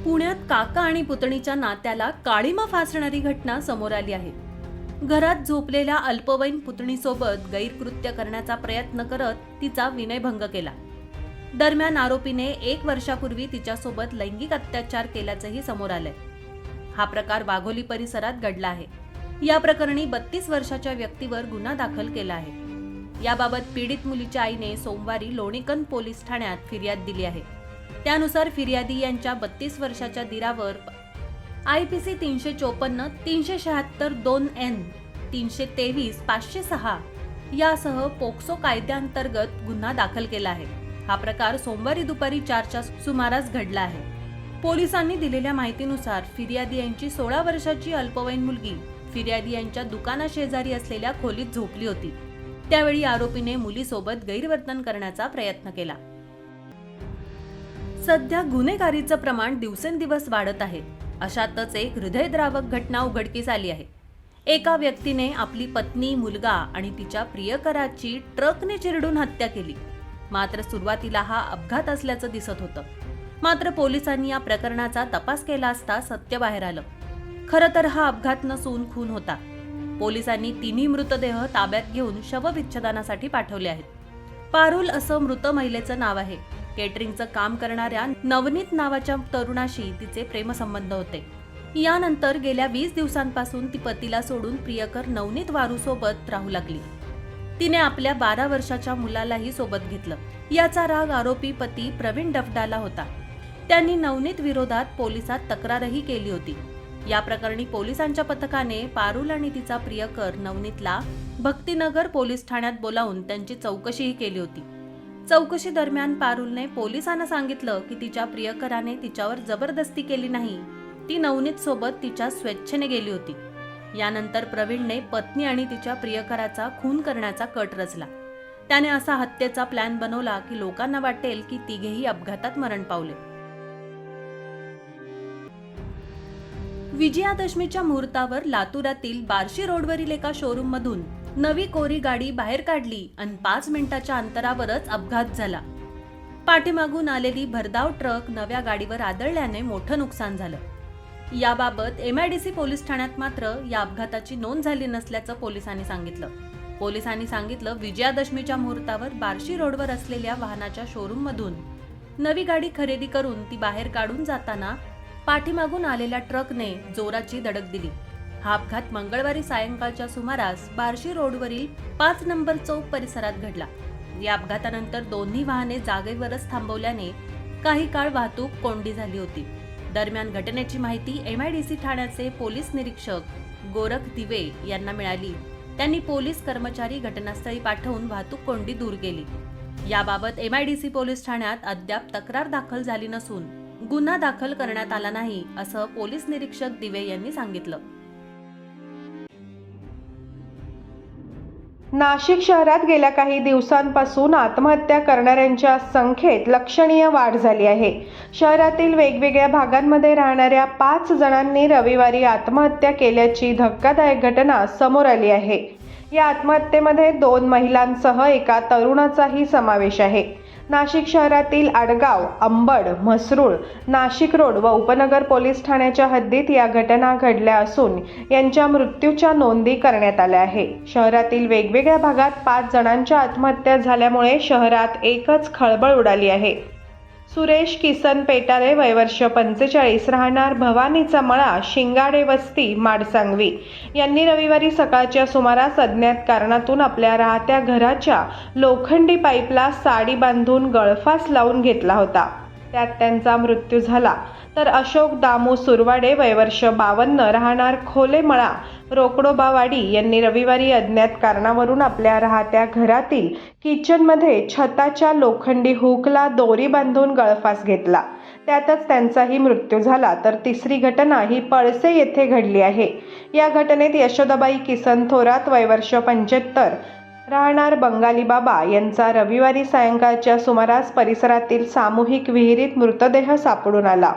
पुण्यात काका आणि पुतणीच्या नात्याला काळीमा फासणारी घटना समोर आली आहे. घरात झोपलेल्या अल्पवयीन पुतणीसोबत गैरकृत्य करण्याचा प्रयत्न करत तिचा विनयभंग केला. दरम्यान आरोपीने 1 वर्षापूर्वी तिच्यासोबत लैंगिक अत्याचार केल्याचंही समोर आलंय. हा प्रकार वाघोली परिसरात घडला आहे. या प्रकरणी 32 वर्षाच्या व्यक्तीवर गुन्हा दाखल केला आहे. याबाबत पीडित मुलीच्या आईने सोमवारी लोणीकंद पोलीस ठाण्यात फिर्याद दिली आहे. त्यानुसार फिर्यादी यांच्या 32 वर्षाच्या दीरावर IPC 354, 376, 2N, 323, 506 यासह पोक्सो कायद्याअंतर्गत गुन्हा दाखल केला आहे. हा प्रकार सोमवारी दुपारी 4च्या सुमारास घडला आहे. पोलिसांनी दिलेल्या माहितीनुसार फिर्यादी यांची 16 वर्षाची अल्पवयीन मुलगी फिर्यादी यांच्या दुकानाशेजारी असलेल्या खोलीत झोपली होती. त्यावेळी आरोपीने मुलीसोबत गैरवर्तन करण्याचा प्रयत्न केला. सध्या गुन्हेगारीचं प्रमाण दिवसेंदिवस वाढत आहे. अशातच एक हृदयद्रावक घटना उघडकीस आली आहे. एका व्यक्तीने आपली पत्नी, मुलगा आणि तिच्या प्रियकराची ट्रकने चिरडून हत्या केली. मात्र सुरुवातीला हा अपघात असल्याचं दिसत होतं. मात्र पोलिसांनी या प्रकरणाचा तपास केला असता सत्य बाहेर आलं. खरं तर हा अपघात नसून खून होता. पोलिसांनी तिन्ही मृतदेह ताब्यात घेऊन शवविच्छेदनासाठी पाठवले आहेत. पारुल असं मृत महिलेचं नाव आहे. केटरिंगचं काम करणाऱ्या नवनीत नावाच्या तरुणाशी तिचे प्रेमसंबंध होते. यानंतर गेल्या 20 दिवसांपासून ती पतीला सोडून प्रियकर नवनीत वारूसोबत राहू लागली. तिने आपल्या 12 वर्षाच्या मुलालाही सोबत घेतलं. याचा राग आरोपी पती प्रवीण डफडाला होता. त्यांनी नवनीत विरोधात पोलिसात तक्रारही केली होती. या प्रकरणी पोलिसांच्या पथकाने पारुल आणि तिचा प्रियकर नवनीतला भक्तिनगर पोलीस ठाण्यात बोलावून त्यांची चौकशीही केली होती. चौकशी दरम्यान पारुलने पोलिसांना सांगितलं की तिच्या प्रियकराने तिच्यावर जबरदस्ती केली नाही, ती नवनीत सोबत तिच्या स्वेच्छेने गेली होती. यानंतर प्रवीणने पत्नी आणि तिच्या प्रियकराचा खून करण्याचा कट रचला. त्याने असा हत्येचा प्लॅन बनवला की लोकांना वाटेल की तिघेही अपघातात मरण पावले. विजयादशमीच्या मुहूर्तावर लातूरातील बार्शी रोडवरील एका शोरूम मधून नवी कोरी गाडी बाहेर काढली आणि 5 मिनिटाच्या अंतरावरच अपघात झाला. पाठीमागून आलेली भरधाव ट्रक नव्या गाडीवर आदळल्याने मोठं नुकसान झालं. याबाबत MIDC पोलीस ठाण्यात मात्र या अपघाताची नोंद झाली नसल्याचं पोलिसांनी सांगितलं. पोलिसांनी सांगितलं, विजयादशमीच्या मुहूर्तावर बार्शी रोडवर असलेल्या वाहनाच्या शोरूम मधून नवी गाडी खरेदी करून ती बाहेर काढून जाताना पाठीमागून आलेल्या ट्रकने जोराची धडक दिली. हा अपघात मंगळवारी सायंकाळच्या सुमारास बार्शी रोडवरील 5 नंबर चौक परिसरात घडला. या अपघातानंतर दोन्ही वाहने जागेवरच थांबवल्याने काही काळ वाहतूक कोंडी झाली होती. दरम्यान घटनेची माहिती MIDC ठाण्याचे पोलीस निरीक्षक गोरख दिवे यांना मिळाली. त्यांनी पोलीस कर्मचारी घटनास्थळी पाठवून वाहतूक कोंडी दूर केली. याबाबत MIDC पोलीस ठाण्यात अद्याप तक्रार दाखल झाली नसून गुन्हा दाखल करण्यात आला नाही, असं पोलीस निरीक्षक दिवे यांनी सांगितलं. नाशिक शहरात गेल्या काही दिवसांपासून आत्महत्या करणाऱ्यांच्या संख्येत लक्षणीय वाढ झाली आहे. शहरातील वेगवेगळ्या भागांमध्ये राहणाऱ्या 5 जणांनी रविवारी आत्महत्या केल्याची धक्कादायक घटना समोर आली आहे. या आत्महत्येमध्ये 2 महिलांसह एका तरुणाचाही समावेश आहे. नाशिक शहरातील आडगाव, अंबड, म्हसरूळ, नाशिक रोड व उपनगर पोलीस ठाण्याच्या हद्दीत या घटना घडल्या असून यांच्या मृत्यूच्या नोंदी करण्यात आल्या आहे. शहरातील वेगवेगळ्या भागात 5 जणांच्या आत्महत्या झाल्यामुळे शहरात एकच खळबळ उडाली आहे. सुरेश किसन पेटारे, वय वर्ष 45, राहणार भवानीचा मळा, शिंगाडे वस्ती, माडसांगवी, यांनी रविवारी सकाळच्या सुमारास अज्ञात कारणातून आपल्या राहत्या घराच्या लोखंडी पाईपला साडी बांधून गळफास लावून घेतला होता. त्यात त्यांचा मृत्यू झाला. तर अशोक दामू सुरवाडे, वय वर्ष 52, राहणार खोलेमळा, रोकडोबावाडी, यांनी रविवारी अज्ञात कारणावरून आपल्या राहत्या घरातील किचनमध्ये छताच्या लोखंडी हुकला दोरी बांधून गळफास घेतला. त्यातच त्यांचाही मृत्यू झाला. तर तिसरी घटना ही पळसे येथे घडली आहे. या घटनेत यशोदाबाई किसन थोरात, वय वर्ष 75, राहणार बंगाली बाबा, यांचा रविवारी सायंकाळच्या सुमारास परिसरातील सामूहिक विहिरीत मृतदेह सापडून आला.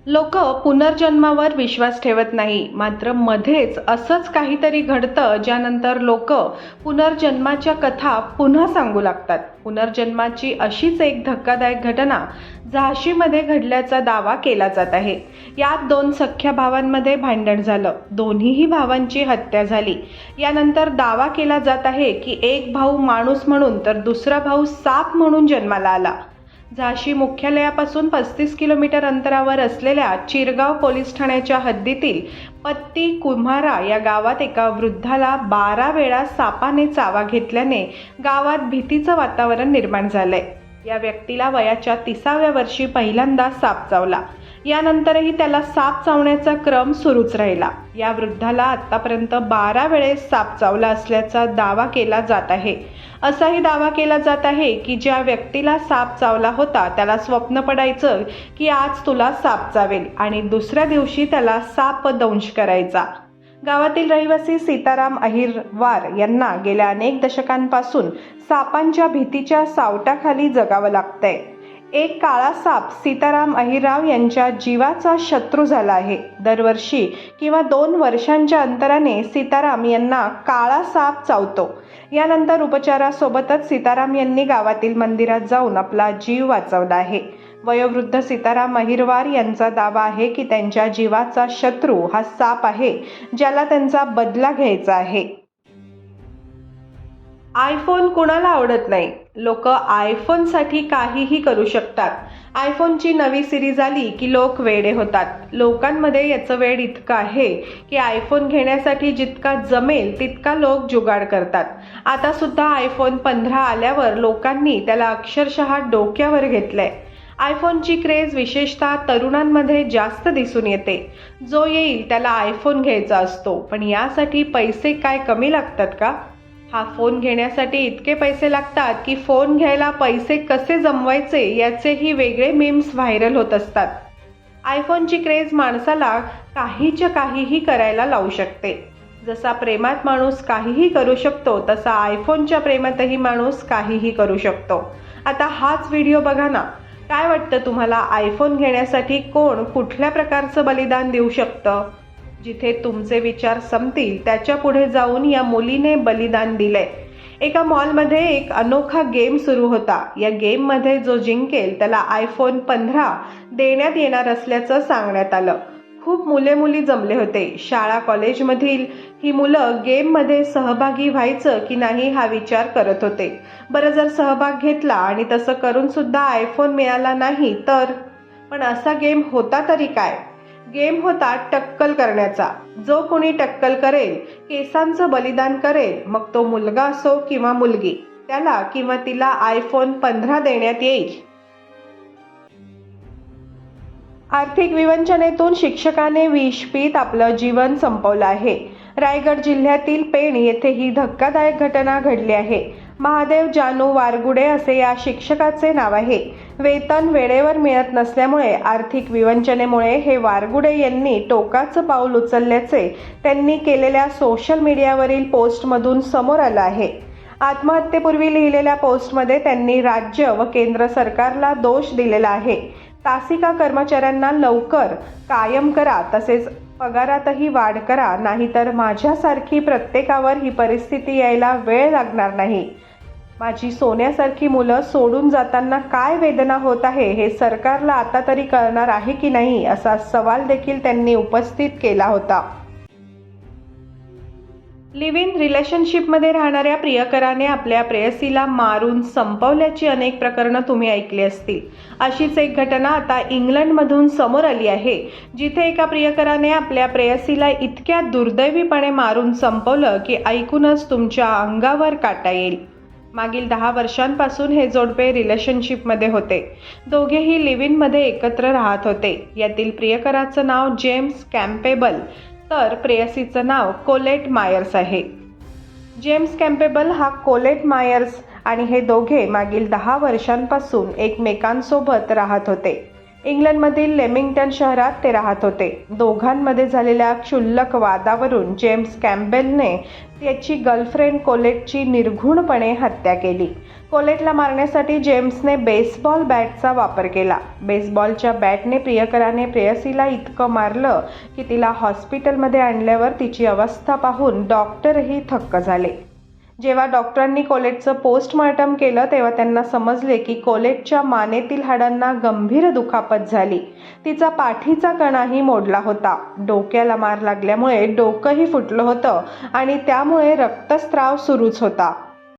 लोक पुनर्जन्मावर विश्वास ठेवत नाही, मात्र मध्येच असंच काहीतरी घडतं ज्यानंतर लोक पुनर्जन्माच्या कथा पुन्हा सांगू लागतात. पुनर्जन्माची अशीच एक धक्कादायक घटना झाशीमध्ये घडल्याचा दावा केला जात आहे. यात 2 सख्ख्या भावांमध्ये भांडण झालं. दोन्हीही भावांची हत्या झाली. यानंतर दावा केला जात आहे की एक भाऊ माणूस म्हणून तर दुसरा भाऊ साप म्हणून जन्माला आला. झाशी मुख्यालयापासून 35 किलोमीटर अंतरावर असलेल्या चिरगाव पोलीस ठाण्याच्या हद्दीतील पत्ती कुम्हारा या गावात एका वृद्धाला 12 वेळा सापाने चावा घेतल्याने गावात भीतीचं वातावरण निर्माण झालंय. या व्यक्तीला वयाच्या 30व्या वर्षी पहिल्यांदा साप चावला. यानंतरही त्याला साप चावण्याचा क्रम सुरूच राहिला. या वृद्धाला आतापर्यंत 12 वेळेस साप चावला असल्याचा दावा केला जात आहे. असाही दावा केला जात आहे की ज्या व्यक्तीला साप चावला होता त्याला स्वप्न पडायचं की आज तुला साप चावेल आणि दुसऱ्या दिवशी त्याला साप दंश करायचा. गावातील रहिवासी सीताराम अहिरवार यांना गेल्या अनेक दशकांपासून सापांच्या भीतीच्या सावटाखाली जगावं लागतंय. एक काळा साप सीताराम अहिरराव यांच्या जीवाचा शत्रू झाला आहे. दरवर्षी किंवा 2 वर्षांच्या अंतराने सीताराम यांना काळा साप चावतो. यानंतर उपचारासोबतच सीताराम यांनी गावातील मंदिरात जाऊन आपला जीव वाचवला आहे. वयोवृद्ध सीताराम अहिरवार यांचा दावा आहे की त्यांच्या जीवाचा शत्रू हा साप आहे, ज्याला त्यांचा बदला घ्यायचा आहे. आयफोन कुणाला आवडत नाही? लोक आयफोनसाठी काहीही करू शकतात. आयफोनची नवी सिरीज आली की लोक वेडे होतात. लोकांमध्ये याचं वेड इतकं आहे की आयफोन घेण्यासाठी जितका जमेल तितका लोक जुगाड करतात. आता सुद्धा आयफोन 15 आल्यावर लोकांनी त्याला अक्षरशः डोक्यावर घेतलंय. आयफोनची क्रेज विशेषतः तरुणांमध्ये जास्त दिसून येते. जो येईल त्याला आयफोन घ्यायचा असतो, पण यासाठी पैसे काय कमी लागतात का? हा फोन घेण्यासाठी इतके पैसे लागतात की फोन घ्यायला पैसे कसे जमवायचे याचेही वेगळे मीम्स व्हायरल होत असतात. आयफोनची क्रेज माणसाला काहीच्या काहीही करायला लावू शकते. जसा प्रेमात माणूस काहीही करू शकतो तसा आयफोनच्या प्रेमातही माणूस काहीही करू शकतो. आता हाच व्हिडिओ बघा ना. काय वाटतं तुम्हाला, आयफोन घेण्यासाठी कोण कुठल्या प्रकारचं बलिदान देऊ शकतं? जिथे तुमचे विचार संपतील त्याच्या पुढे जाऊन या मुलीने बलिदान दिलंय. एका मॉलमध्ये एक अनोखा गेम सुरू होता. या गेममध्ये जो जिंकेल त्याला आयफोन 15 देण्यात येणार असल्याचं सांगण्यात आलं. खूप मुले जमले होते. शाळा कॉलेजमधील ही मुलं गेममध्ये सहभागी व्हायचं की नाही हा विचार करत होते. बरं, जर सहभाग घेतला आणि तसं करून सुद्धा आयफोन मिळाला नाही तर? पण असा गेम होता तरी काय? गेम होता टक्कल करण्याचा. जो कोणी टक्कल करेल, केसांचं बलिदान करेल, मग तो मुलगा असो किंवा मुलगी, त्याला किंवा तिला आयफोन 15 देण्यात येईल. आर्थिक विवंचनेतून शिक्षकाने विष पीत आपलं जीवन संपवलं आहे. रायगड जिल्ह्यातील पेण येथे ही धक्कादायक घटना घडली आहे. महादेव जानू वारगुडे असे या शिक्षकाचे नाव आहे. वेतन वेळेवर मिळत नसल्यामुळे आर्थिक विवंचनेमुळे हे वारगुडे यांनी टोकाचं पाऊल उचलल्याचे त्यांनी केलेल्या सोशल मीडियावरील पोस्टमधून समोर आलं आहे. आत्महत्येपूर्वी लिहिलेल्या पोस्टमध्ये त्यांनी राज्य व केंद्र सरकारला दोष दिलेला आहे. तासिका कर्मचाऱ्यांना लवकर कायम करा, तसेच पगारातही वाढ करा, नाहीतर माझ्यासारखी प्रत्येकावर ही परिस्थिती यायला वेळ लागणार नाही. माझी सोन्यासारखी मुलं सोडून जाताना काय वेदना होत आहे हे सरकारला आता तरी कळणार आहे की नाही, असा सवाल देखील त्यांनी उपस्थित केला होता. लिव्ह इन रिलेशनशिपमध्ये राहणाऱ्या प्रियकराने आपल्या प्रेयसीला मारून संपवल्याची अनेक प्रकरणं तुम्ही ऐकली असतील. अशीच एक घटना आता इंग्लंडमधून समोर आली आहे, जिथे एका प्रियकराने आपल्या प्रेयसीला इतक्या दुर्दैवीपणे मारून संपवलं की ऐकूनच तुमच्या अंगावर काटा येईल. मागील 10 वर्षांपासून हे जोडपे रिलेशनशिपमध्ये होते. दोघेही लिव्ह इनमध्ये एकत्र राहत होते. यातील प्रियकराचं नाव जेम्स कॅम्पेबल तर प्रेयसीचं नाव कोलेट मायर्स आहे. जेम्स कॅम्पेबल हा कोलेट मायर्स आणि हे दोघे मागील 10 वर्षांपासून एकमेकांसोबत राहत होते. इंग्लंडमधील लेमिंग्टन शहरात ते राहत होते. दोघांमध्ये झालेल्या क्षुल्लक वादावरून जेम्स कॅम्पेबलने त्याची गर्लफ्रेंड कोलेटची निर्घृणपणे हत्या केली. कोलेटला मारण्यासाठी जेम्सने बेसबॉल बॅटचा वापर केला. बेसबॉलच्या बॅटने प्रियकराने प्रेयसीला इतकं मारलं की तिला हॉस्पिटलमध्ये आणल्यावर तिची अवस्था पाहून डॉक्टरही थक्क झाले. जेव्हा डॉक्टरांनी कोलेटचं पोस्टमॉर्टम केलं तेव्हा त्यांना समजले की कोलेटच्या मानेतील हाडांना गंभीर दुखापत झाली. तिचा पाठीचा कणाही मोडला होता. डोक्याला मार लागल्यामुळे डोकंही फुटलं होतं आणि त्यामुळे रक्तस्राव सुरूच होता.